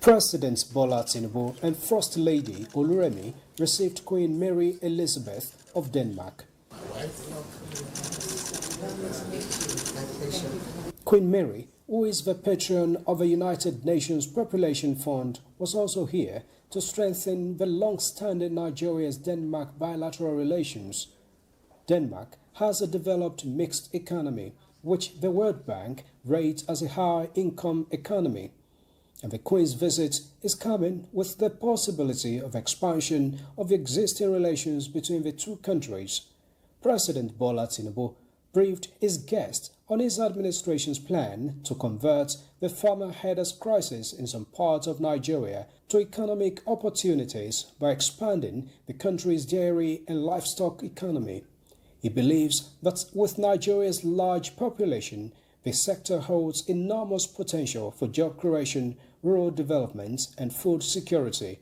President Bola Tinubu and First Lady Oluremi received Queen Mary Elizabeth of Denmark. Queen Mary, who is the patron of the United Nations Population Fund, was also here to strengthen the long-standing Nigeria-Denmark bilateral relations. Denmark has a developed mixed economy, which the World Bank rates as a high-income economy. And the Queen's visit is coming with the possibility of expansion of existing relations between the two countries. President Bola Tinubu briefed his guest on his administration's plan to convert the farmer headers crisis in some parts of Nigeria to economic opportunities by expanding the country's dairy and livestock economy. He believes that with Nigeria's large population, the sector holds enormous potential for job creation, rural development, and food security.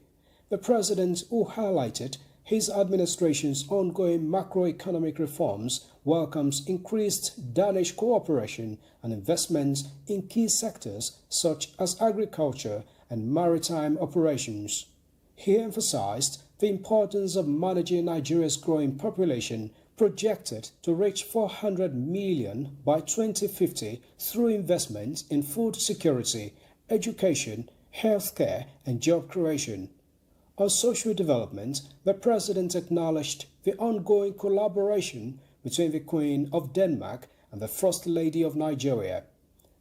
The president, who highlighted his administration's ongoing macroeconomic reforms, welcomes increased Danish cooperation and investments in key sectors such as agriculture and maritime operations. He emphasized the importance of managing Nigeria's growing population, projected to reach 400 million by 2050 through investments in food security, education, healthcare, and job creation. On social development, the president acknowledged the ongoing collaboration between the Queen of Denmark and the First Lady of Nigeria.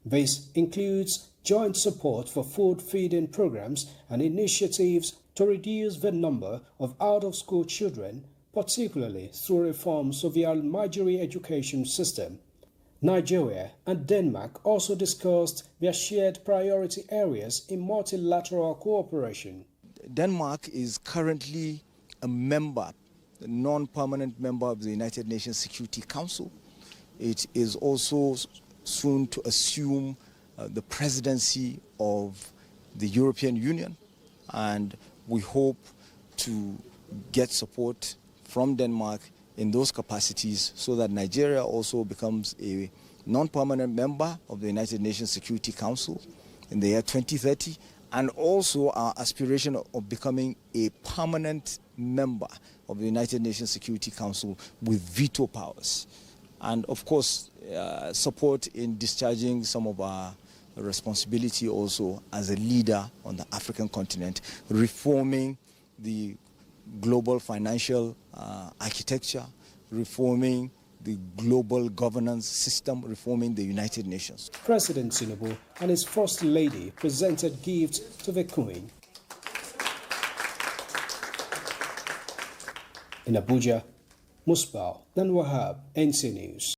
This includes joint support for food feeding programs and initiatives to reduce the number of out-of-school children, particularly through reforms of the Almajiri education system. Nigeria and Denmark also discussed their shared priority areas in multilateral cooperation. Denmark is currently a member, a non-permanent member of the United Nations Security Council. It is also soon to assume the presidency of the European Union, and we hope to get support from Denmark in those capacities so that Nigeria also becomes a non-permanent member of the United Nations Security Council in the year 2030, and also our aspiration of becoming a permanent member of the United Nations Security Council with veto powers. And of course, support in discharging some of our responsibility also as a leader on the African continent, reforming the global financial architecture, reforming the global governance system, reforming the United Nations. President Tinubu and his First Lady presented gifts to the Queen. In Abuja, Musbal Wahab, NTA News.